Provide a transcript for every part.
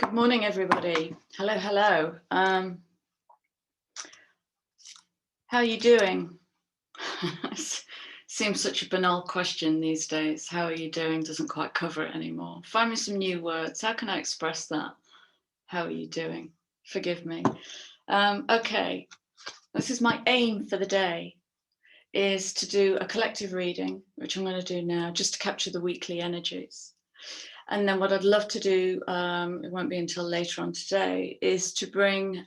Good morning, everybody. Hello, hello. How are you doing? Seems such a banal question these days. How are you doing doesn't quite cover it anymore. Find me some new words. How can I express that? How are you doing? Forgive me. Okay, this is my aim for the day, is to do a collective reading, which I'm going to do now, just to capture the weekly energies. And then what I'd love to do, it won't be until later on today, is to bring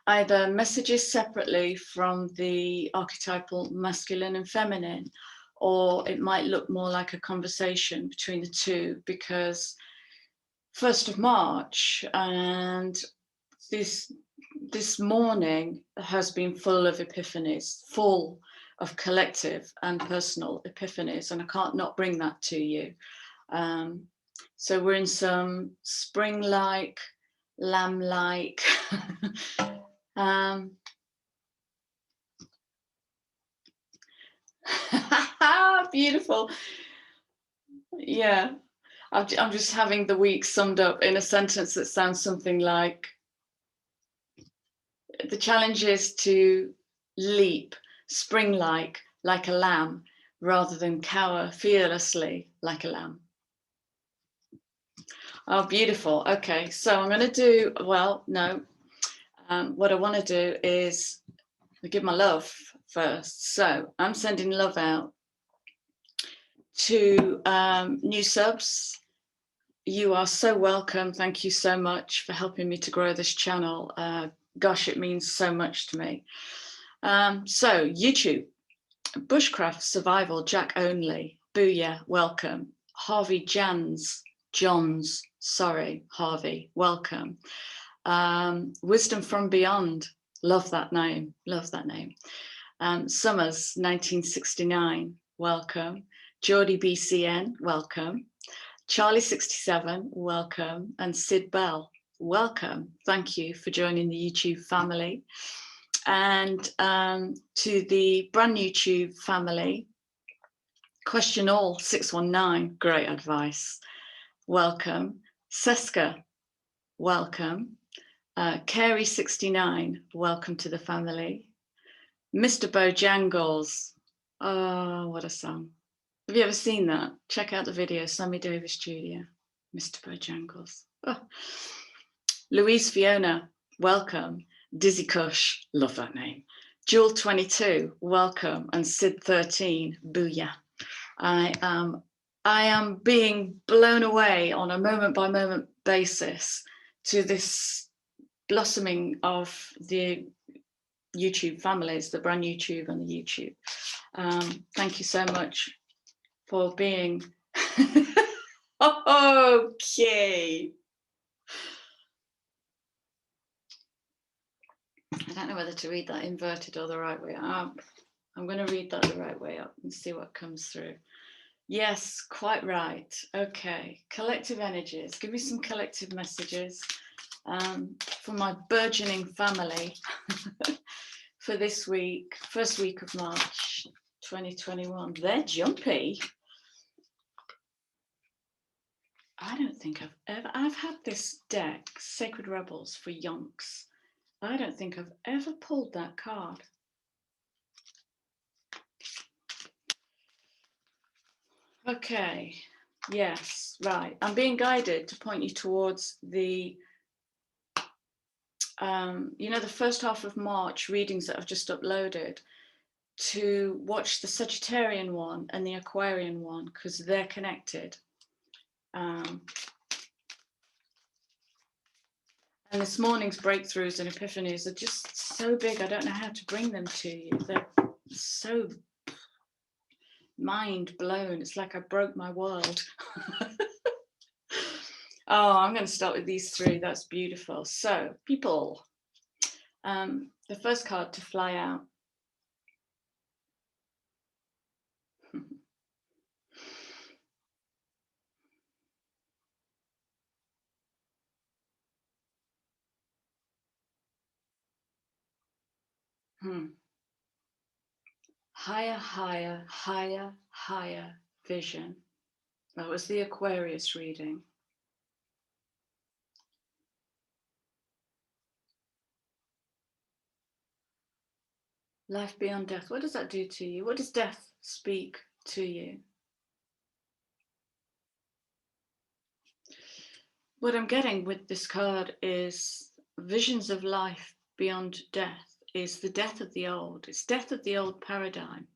either messages separately from the archetypal masculine and feminine, or it might look more like a conversation between the two, because 1st of March and this morning has been full of epiphanies, full of collective and personal epiphanies, and I can't not bring that to you. So we're in some spring-like, lamb-like beautiful. Yeah, I'm just having the week summed up in a sentence that sounds something like, the challenge is to leap spring-like, like a lamb, rather than cower fearlessly like a lamb. Oh, beautiful. Okay, so I'm going to do, well, no. What I want to do is give my love first. So I'm sending love out to new subs. You are so welcome. Thank you so much for helping me to grow this channel. Gosh, it means so much to me. So YouTube, Bushcraft Survival, Jack Only, Booyah, welcome. Harvey Johns, sorry, Harvey, welcome. Wisdom from Beyond, love that name, love that name. Summers, 1969, welcome. Geordie BCN, welcome. Charlie 67, welcome. And Sid Bell, welcome. Thank you for joining the YouTube family. And to the brand new YouTube family, Question All 619, great advice. Welcome. Seska, welcome. Carey 69, welcome to the family. Mr. Bojangles, oh, what a song. Have you ever seen that? Check out the video, Sammy Davis Studio, Mr. Bojangles. Oh. Louise Fiona, welcome. Dizzy Kush, love that name. Jewel 22, welcome. And Sid 13, booyah. I am being blown away on a moment by moment basis to this blossoming of the YouTube families, the brand YouTube and the YouTube. Thank you so much for being okay. I don't know whether to read that inverted or the right way up. I'm going to read that the right way up and see what comes through. Yes, quite right. Okay, collective energies. Give me some collective messages for my burgeoning family for this week, 1st week of March 2021. They're jumpy. I don't think I've had this deck, Sacred Rebels, for yonks. I don't think I've ever pulled that card. Okay, yes, right. I'm being guided to point you towards the, the first half of March readings that I've just uploaded, to watch the Sagittarian one and the Aquarian one, because they're connected. And this morning's breakthroughs and epiphanies are just so big, I don't know how to bring them to you. They're so mind blown. It's like I broke my world. Oh, I'm going to start with these three. That's beautiful. So, people, the first card to fly out. Higher, higher, higher, higher vision. That was the Aquarius reading. Life beyond death. What does that do to you? What does death speak to you? What I'm getting with this card is visions of life beyond death is the death of the old. It's death of the old paradigm.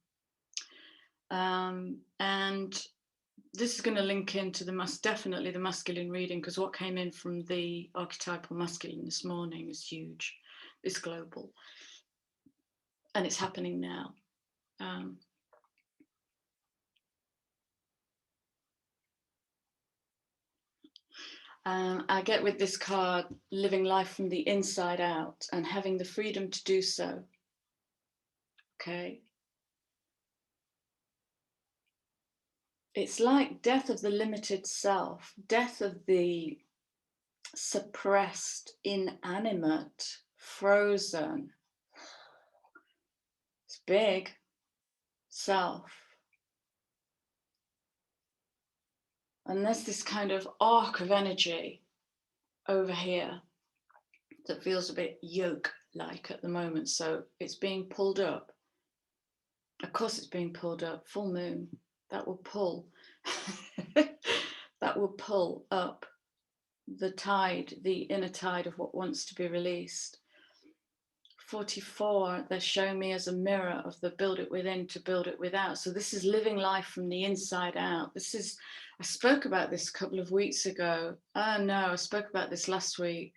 And this is going to link into definitely the masculine reading, because what came in from the archetypal masculine this morning is huge. It's global. And it's happening now. I get with this card, living life from the inside out and having the freedom to do so. Okay. It's like death of the limited self, death of the suppressed, inanimate, frozen, it's big, self. And there's this kind of arc of energy over here that feels a bit yoke-like at the moment. So it's being pulled up. Of course it's being pulled up, full moon, that will pull. That will pull up the tide, the inner tide of what wants to be released. 44, they're showing me as a mirror of the build it within to build it without. So this is living life from the inside out. This is, I spoke about this a couple of weeks ago. I spoke about this last week,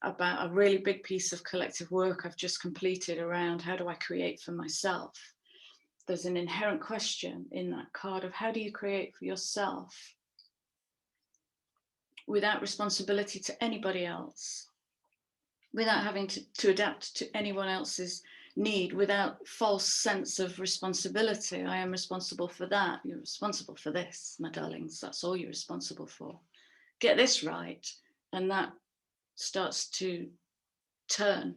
about a really big piece of collective work I've just completed around how do I create for myself. There's an inherent question in that card of how do you create for yourself without responsibility to anybody else, without having to adapt to anyone else's need, without false sense of responsibility. I am responsible for that. You're responsible for this, my darlings. That's all you're responsible for. Get this right. And that starts to turn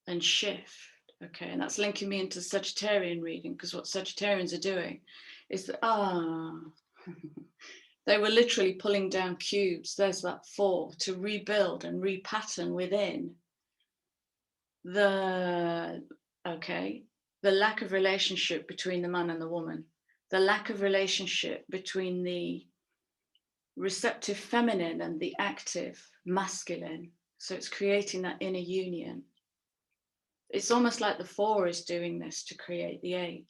and shift. Okay, and that's linking me into Sagittarian reading, because what Sagittarians are doing is that, they were literally pulling down cubes. There's that 4 to rebuild and repattern within the lack of relationship between the man and the woman, the lack of relationship between the receptive feminine and the active masculine. So it's creating that inner union. It's almost like the 4 is doing this to create the 8.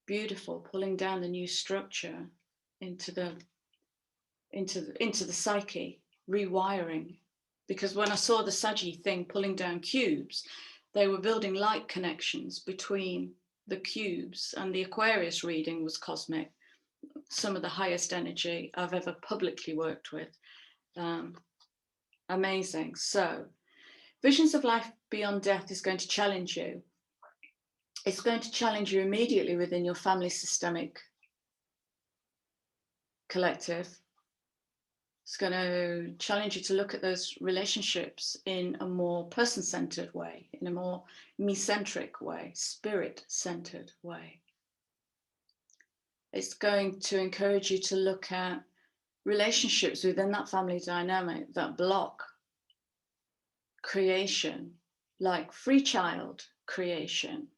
Beautiful, pulling down the new structure into the psyche, rewiring. Because when I saw the Saggy thing pulling down cubes, they were building light connections between the cubes, and the Aquarius reading was cosmic, some of the highest energy I've ever publicly worked with. Amazing. So visions of life beyond death is going to challenge you. It's going to challenge you immediately within your family systemic collective. It's going to challenge you to look at those relationships in a more person-centered way, in a more me-centric way, spirit-centered way. It's going to encourage you to look at relationships within that family dynamic that block creation, like free child creation.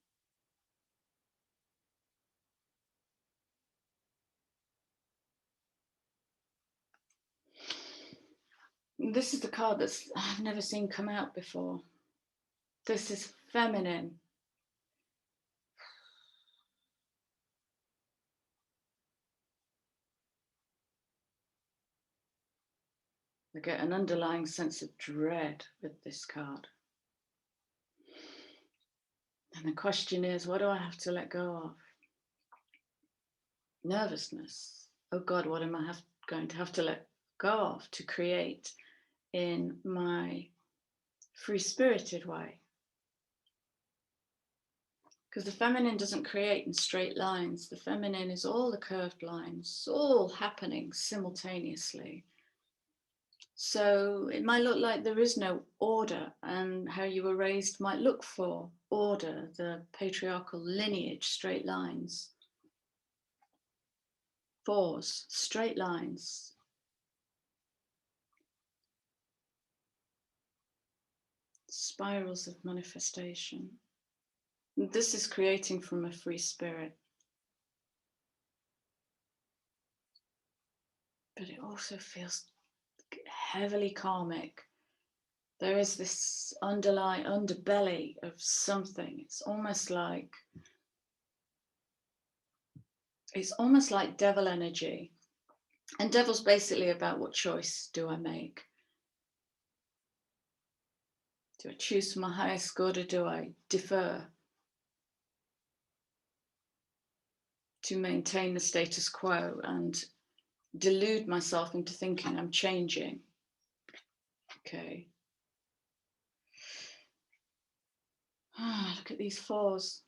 This is the card that's I've never seen come out before. This is feminine. I get an underlying sense of dread with this card. And the question is, what do I have to let go of? Nervousness. Oh God, what am I going to have to let go of to create in my free-spirited way? Because the feminine doesn't create in straight lines. The feminine is all the curved lines, all happening simultaneously. So it might look like there is no order, and how you were raised might look for order, the patriarchal lineage, straight lines. 4s, straight lines. Spirals of manifestation. This is creating from a free spirit. But it also feels heavily karmic. There is this underlying underbelly of something. It's almost like devil energy. And devil's basically about, what choice do I make? Do I choose for my highest good, or do I defer to maintain the status quo and delude myself into thinking I'm changing? Okay. Look at these fours.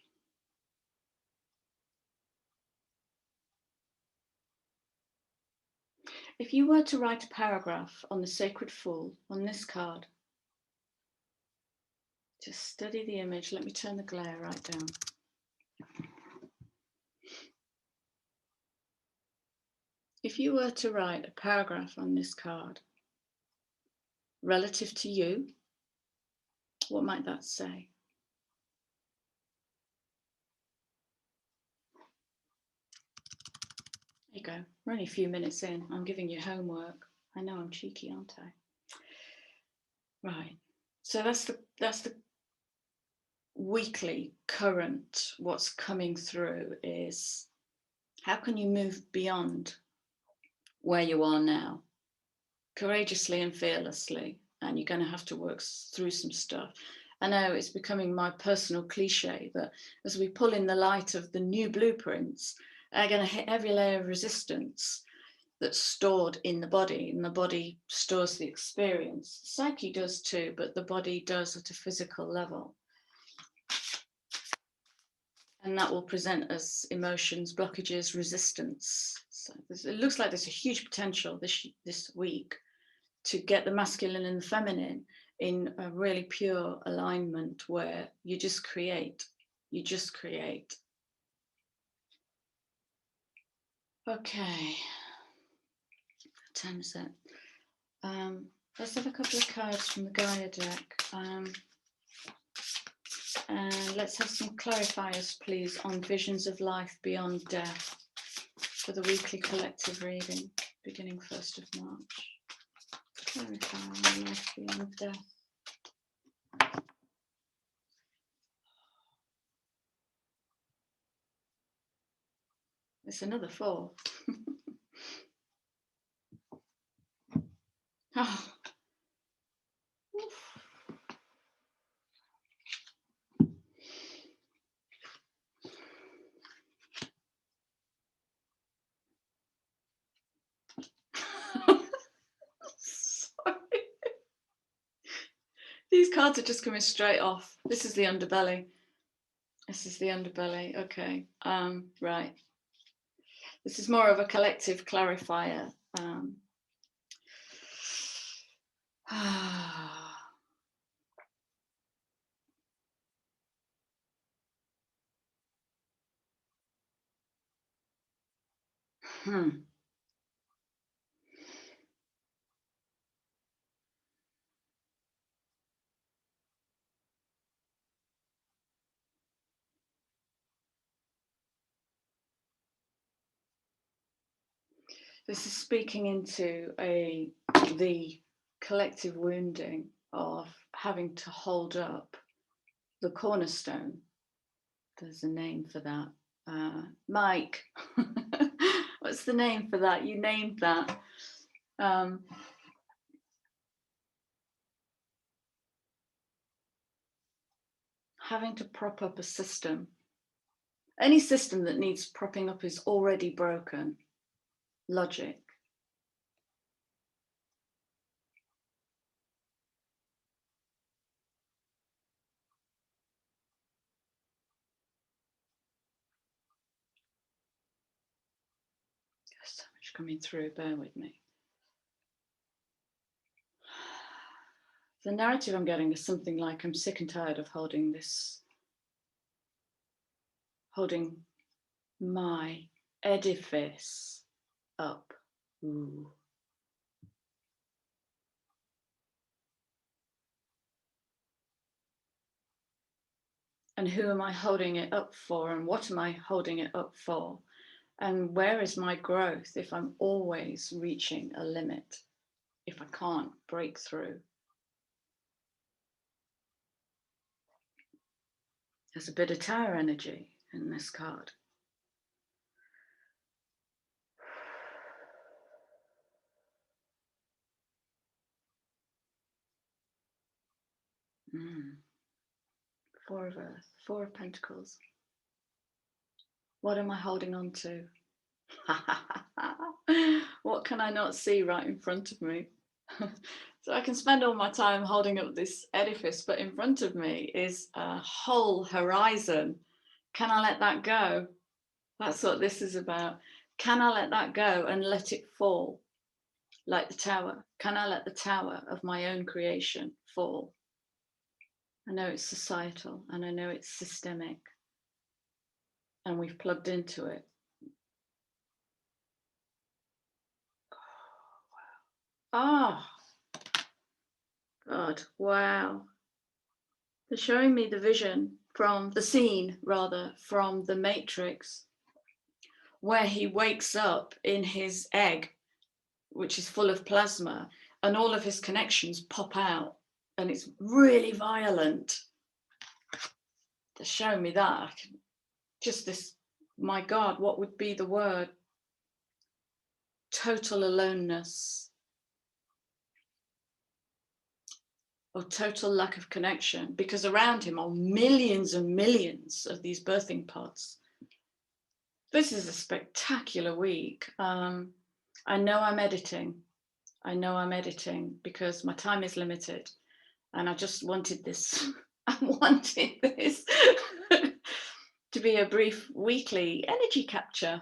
If you were to write a paragraph on the Sacred Fool on this card, just study the image. Let me turn the glare right down. If you were to write a paragraph on this card relative to you, what might that say? There you go. We're only a few minutes in. I'm giving you homework. I know I'm cheeky, aren't I? Right. So that's the weekly current. What's coming through is, how can you move beyond where you are now, courageously and fearlessly? And you're going to have to work through some stuff. I know it's becoming my personal cliche that as we pull in the light of the new blueprints, are going to hit every layer of resistance that's stored in the body, and the body stores the experience. Psyche does too, but the body does at a physical level. And that will present as emotions, blockages, resistance. So it looks like there's a huge potential this week to get the masculine and the feminine in a really pure alignment where you just create. Okay, what time is it? Let's have a couple of cards from the Gaia deck. And let's have some clarifiers, please, on visions of life beyond death for the weekly collective reading, beginning 1st of March. Clarify on life beyond death. It's another 4. Oh. Sorry. These cards are just coming straight off. This is the underbelly. Okay. Right. This is more of a collective clarifier. This is speaking into the collective wounding of having to hold up the cornerstone. There's a name for that. Mike, what's the name for that? You named that. Having to prop up a system. Any system that needs propping up is already broken. Logic. There's so much coming through, bear with me. The narrative I'm getting is something like, I'm sick and tired of holding my edifice up. Ooh. And who am I holding it up for? And what am I holding it up for? And where is my growth if I'm always reaching a limit, if I can't break through? There's a bit of Tower energy in this card. Four of Earth, Four of Pentacles. What am I holding on to? What can I not see right in front of me? So I can spend all my time holding up this edifice, but in front of me is a whole horizon. Can I let that go? That's what this is about. Can I let that go and let it fall? Like the tower. Can I let the tower of my own creation fall? I know it's societal and I know it's systemic and we've plugged into it. Oh, God, wow. They're showing me the vision from the scene, rather, from the Matrix, where he wakes up in his egg, which is full of plasma, and all of his connections pop out, and it's really violent. They're showing me that. Just this, my God, what would be the word? Total aloneness. Or total lack of connection, because around him are millions and millions of these birthing pods. This is a spectacular week. I know I'm editing. I know I'm editing because my time is limited and I just wanted this, I wanted this to be a brief weekly energy capture.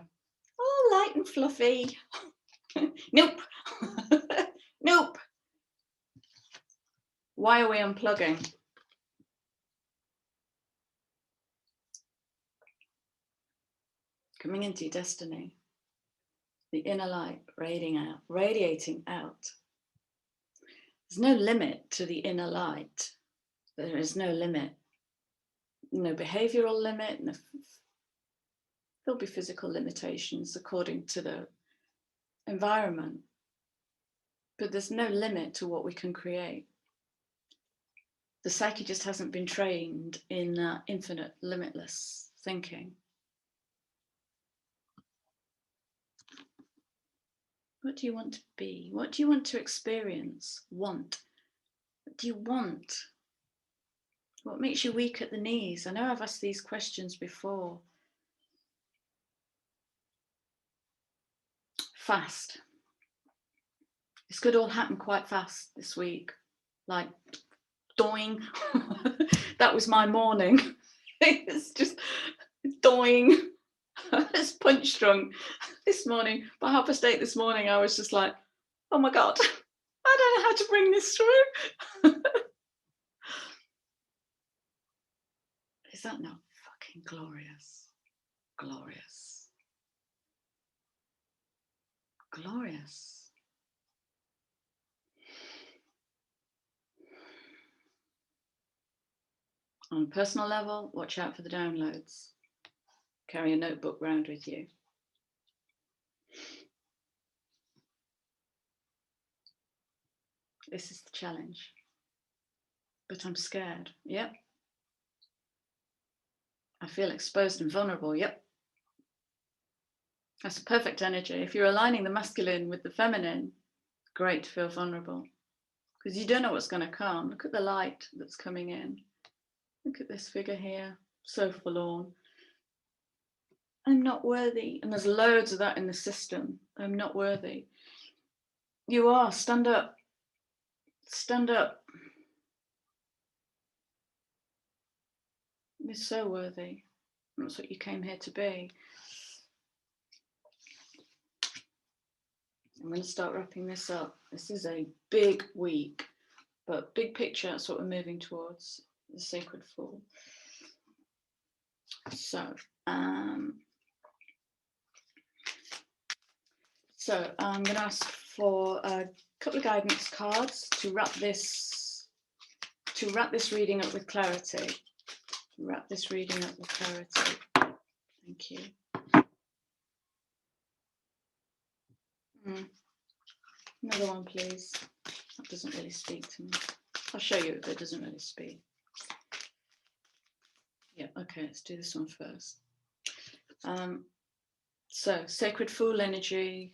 All light and fluffy. Nope. Nope. Why are we unplugging? Coming into your destiny. The inner light radiating out. There's no limit to the inner light. There is no limit. No behavioral limit. No, there'll be physical limitations according to the environment. But there's no limit to what we can create. The psyche just hasn't been trained in infinite, limitless thinking. What do you want to be? What do you want to experience? Want? What do you want? What makes you weak at the knees? I know I've asked these questions before. Fast. This could all happen quite fast this week. Like, doing. That was my morning. It's just doing. I was punch drunk this morning. By 8:30 this morning, I was just like, oh my God, I don't know how to bring this through. Is that not fucking glorious? Glorious. Glorious. On a personal level, watch out for the downloads. Carry a notebook round with you. This is the challenge. But I'm scared. Yep. I feel exposed and vulnerable. Yep. That's a perfect energy. If you're aligning the masculine with the feminine, great to feel vulnerable. Because you don't know what's going to come. Look at the light that's coming in. Look at this figure here. So forlorn. I'm not worthy. And there's loads of that in the system. I'm not worthy. You are. Stand up. Stand up. You're so worthy. That's what you came here to be. I'm going to start wrapping this up. This is a big week, but big picture, that's what we're moving towards, the sacred fall. So I'm going to ask for a couple of guidance cards to wrap this reading up with clarity. wrap this reading up with clarity. Thank you. Another one, please. That doesn't really speak to me. I'll show you if it doesn't really speak. Yeah, okay, let's do this one first. So, sacred fool energy.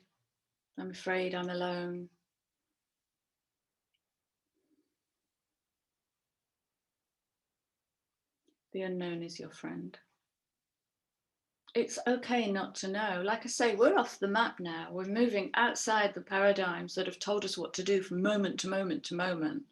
I'm afraid I'm alone. The unknown is your friend. It's okay not to know. Like I say, we're off the map now. We're moving outside the paradigms that have told us what to do from moment to moment to moment,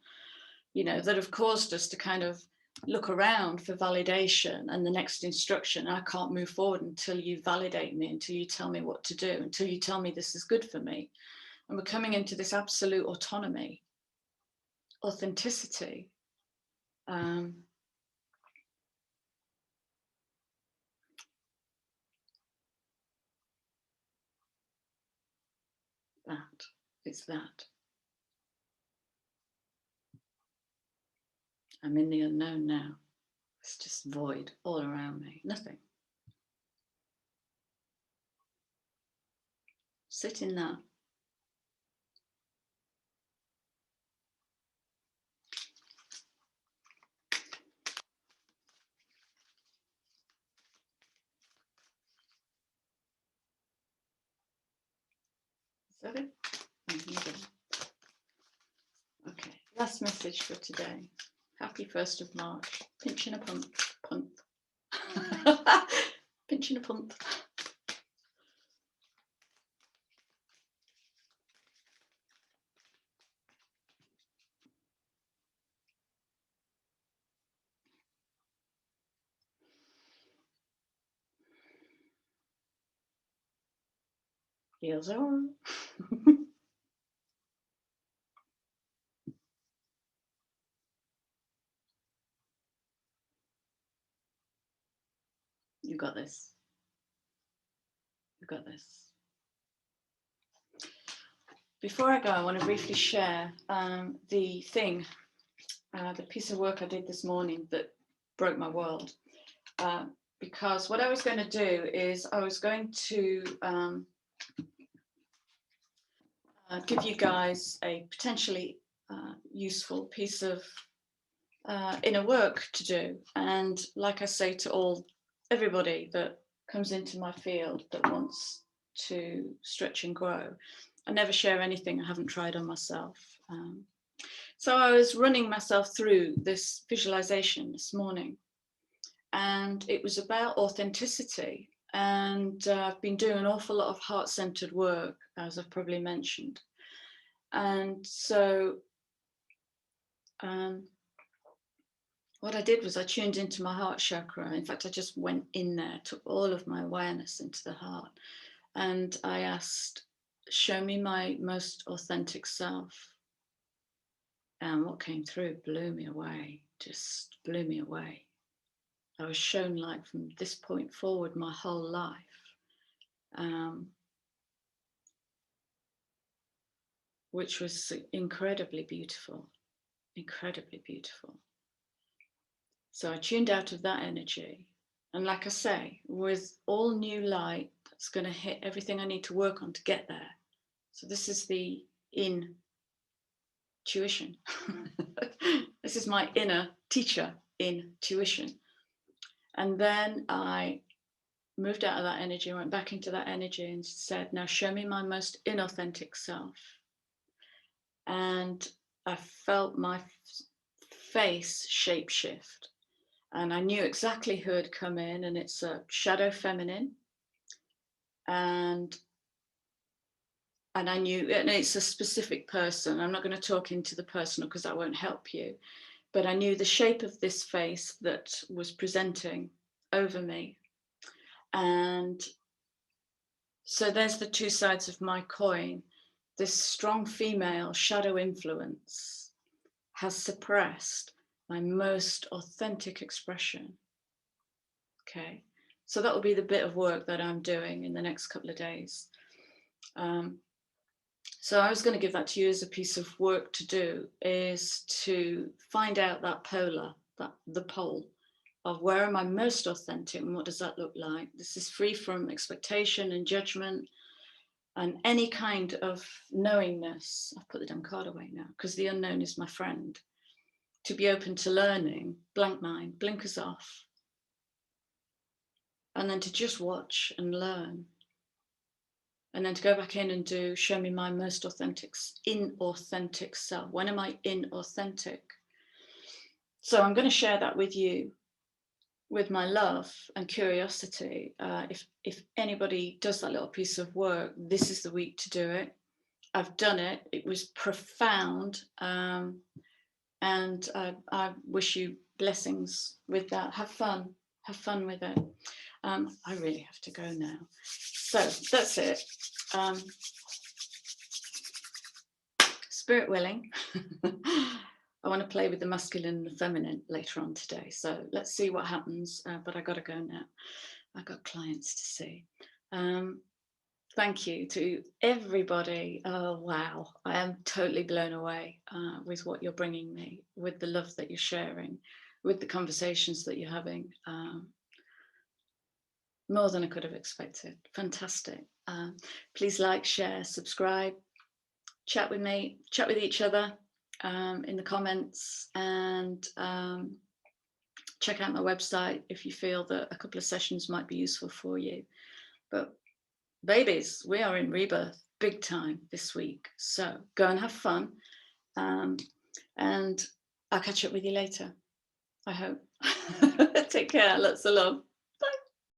you know, that have caused us to kind of look around for validation and the next instruction. I can't move forward until you validate me, until you tell me what to do, until you tell me this is good for me. And we're coming into this absolute autonomy, authenticity. It's that. I'm in the unknown now. It's just void all around me, nothing. Sit in that. Is that it? Okay, last message for today. Happy 1st of March. Pinching a punt. Pinching a punt. Heels on. You got this. You got this. Before I go, I want to briefly share the piece of work I did this morning that broke my world. Because what I was going to do is I was going to give you guys a potentially useful piece of inner work to do. And like I say to everybody that comes into my field that wants to stretch and grow, I never share anything I haven't tried on myself. So I was running myself through this visualization this morning, and it was about authenticity. And I've been doing an awful lot of heart-centered work, as I've probably mentioned. And so what I did was I tuned into my heart chakra. In fact, I just went in there, took all of my awareness into the heart. And I asked, show me my most authentic self. And what came through blew me away, just blew me away. I was shown, like, from this point forward, my whole life. Which was incredibly beautiful, incredibly beautiful. So I tuned out of that energy. And like I say, with all new light, that's going to hit everything I need to work on to get there. So this is the intuition. This is my inner teacher, intuition. And then I moved out of that energy, went back into that energy and said, now show me my most inauthentic self. And I felt my face shapeshift. And I knew exactly who had come in, and it's a shadow feminine. And I knew, and it's a specific person. I'm not going to talk into the personal because that won't help you. But I knew the shape of this face that was presenting over me. And so there's the two sides of my coin. This strong female shadow influence has suppressed my most authentic expression. Okay, so that will be the bit of work that I'm doing in the next couple of days. So I was going to give that to you as a piece of work to do, is to find out that polar, the pole, of where am I most authentic and what does that look like. This is free from expectation and judgment and any kind of knowingness. I've put the damn card away now because the unknown is my friend. To be open to learning, blank mind, blinkers off, and then to just watch and learn. And then to go back in and do, show me my most authentic, inauthentic self. When am I inauthentic? So I'm going to share that with you, with my love and curiosity. If anybody does that little piece of work, this is the week to do it. I've done it. It was profound. And I wish you blessings with that. Have fun with it. I really have to go now. So that's it. Spirit willing. I want to play with the masculine and the feminine later on today. So let's see what happens. But I got to go now. I've got clients to see. Thank you to everybody. Oh, wow. I am totally blown away with what you're bringing me, with the love that you're sharing, with the conversations that you're having. More than I could have expected. Fantastic. Please like, share, subscribe, chat with me, chat with each other in the comments, and check out my website if you feel that a couple of sessions might be useful for you. But babies, we are in rebirth big time this week. So go and have fun. And I'll catch up with you later, I hope. Take care. Lots of love.